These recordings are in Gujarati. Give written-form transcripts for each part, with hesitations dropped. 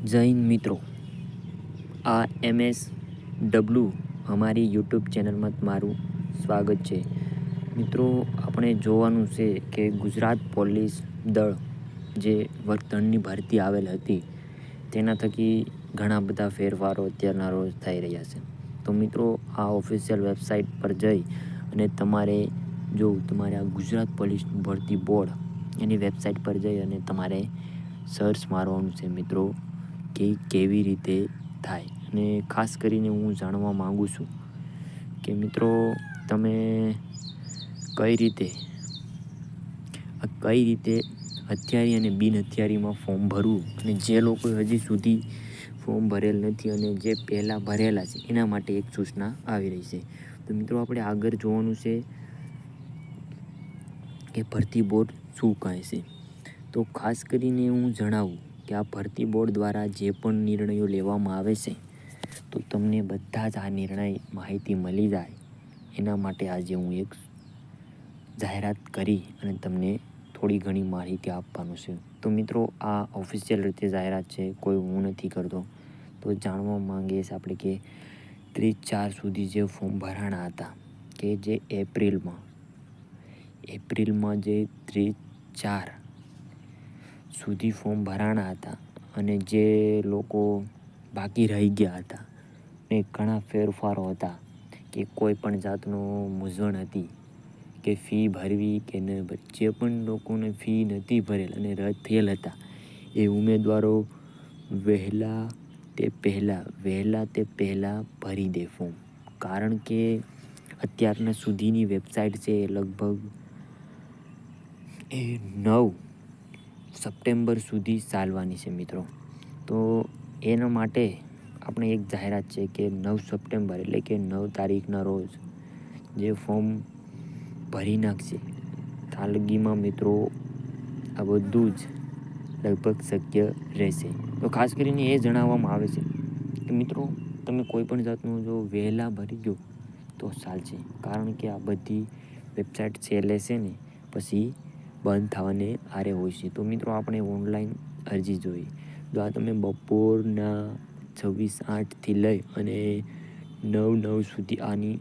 જય હિન્દ મિત્રો, આ MS અમારી યુટ્યુબ ચેનલમાં તમારું સ્વાગત છે. મિત્રો, આપણે જોવાનું છે કે ગુજરાત પોલીસ દળ જે વર્ગ 3ની ભરતી આવેલ હતી તેના થકી ઘણા બધા ફેરફારો અત્યારના રોજ થઈ રહ્યા છે. તો મિત્રો, આ ઓફિશિયલ વેબસાઇટ પર જઈ અને તમારે આ ગુજરાત પોલીસ ભરતી બોર્ડ એની વેબસાઇટ પર જઈ અને તમારે સર્ચ મારવાનું છે મિત્રો કે કેવી રીતે થાય. અને ખાસ કરીને હું જાણવા માગું છું કે મિત્રો તમે કઈ રીતે હથિયારી અને બિન હથિયારીમાં ફોર્મ ભરવું, અને જે લોકો હજી સુધી ફોર્મ ભરેલ નથી અને જે પહેલાં ભરેલા છે એના માટે એક સૂચના આવી રહી છે. તો મિત્રો, આપણે આગળ જોવાનું છે કે ભરતી બોર્ડ શું કહે છે. તો ખાસ કરીને હું જણાવું કે આ ભરતી બોર્ડ દ્વારા જે પણ નિર્ણયો લેવામાં આવે છે તો તમને બધા જ આ નિર્ણય માહિતી મળી જાય એના માટે આજે હું એક જાહેરાત કરી અને તમને થોડી ઘણી માહિતી આપવાનું છે. તો મિત્રો, આ ઓફિશિયલ રીતે જાહેરાત છે, કોઈ હું નથી કરતો. તો જાણવા માંગીએ છીએ આપણે કે 30/4 સુધી જે ફોર્મ ભરાણા હતા કે જે એપ્રિલમાં જે 30/4 સુધી ફોર્મ ભરાણા હતા અને જે લોકો બાકી રહી ગયા હતા ને ઘણા ફેરફારો હતા કે કોઈ પણ જાતનો મૂંઝવણ હતી કે ફી ભરવી કે ન ભરવી. જે પણ લોકોને ફી નથી ભરેલ અને રદ થયેલ હતા એ ઉમેદવારો વહેલા તે પહેલાં ભરી દે ફોર્મ. કારણ કે અત્યારના સુધીની વેબસાઇટ છે એ લગભગ 9 સપ્ટેમ્બર સુધી ચાલવાની છે મિત્રો. તો એના માટે આપણે એક જાહેરાત છે કે 9 સપ્ટેમ્બર એટલે કે 9 તારીખના રોજ જે ફોર્મ ભરી નાખશે તાલગીમાં મિત્રો આ બધું જ લગભગ શક્ય રહેશે. તો ખાસ કરીને એ જણાવવામાં આવે છે કે મિત્રો તમે કોઈ પણ જાતનું જો વહેલા ભરી દો તો ચાલશે. કારણ કે આ બધી વેબસાઇટ છેલ્લે છે ને પછી બંધ થવાને આરે હોય છે. તો મિત્રો, આપણે ઓનલાઈન અરજી જોઈ તો આ તમે બપોરના 26/8થી લઈ અને 9/9 સુધી આની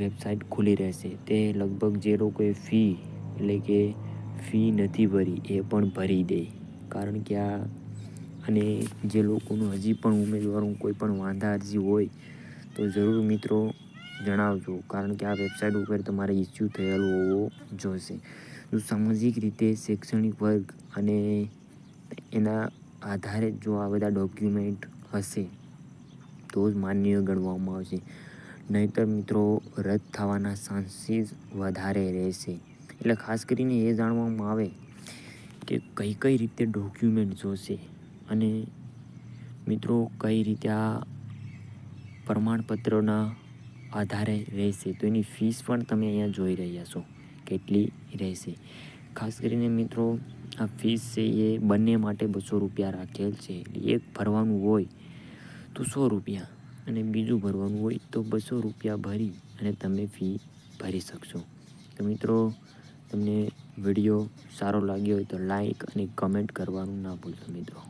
વેબસાઇટ ખુલ્લી રહેશે. તે લગભગ જે લોકોએ ફી નથી ભરી એ પણ ભરી દે. કારણ કે અને જે લોકોનું હજી પણ ઉમેદવારો કોઈ પણ વાંધા અરજી હોય તો જરૂર મિત્રો જણાવજો. કારણ કે આ વેબસાઇટ ઉપર તમારે ઇસ્યુ થયેલો હોવો જોઈશે. જો સામાજિક રીતે શૈક્ષણિક વર્ગ અને એના આધારે જો આ બધા ડોક્યુમેન્ટ હશે તો જ માન્ય ગણવામાં આવશે. નહીંતર મિત્રો રદ થવાના ચાન્સીસ વધારે રહેશે. એટલે ખાસ કરીને એ જાણવામાં આવે કે કઈ રીતે ડોક્યુમેન્ટ જોશે અને મિત્રો કઈ રીતે આ પ્રમાણપત્રના આધારે રહેશે. તો એની ફીસ પણ તમે અહીંયા જોઈ રહ્યા છો કેટલી રહેશે. ખાસ કરીને મિત્રો આ ફીસ છે એ બંને માટે 200 રૂપિયા રાખેલ છે. એક ભરવાનું હોય તો 100 રૂપિયા અને બીજું ભરવાનું હોય તો 200 રૂપિયા ભરી અને તમે ફી ભરી શકશો. તો મિત્રો, તમને વિડીયો સારો લાગ્યો હોય તો લાઈક અને કમેન્ટ કરવાનું ના ભૂલશો મિત્રો.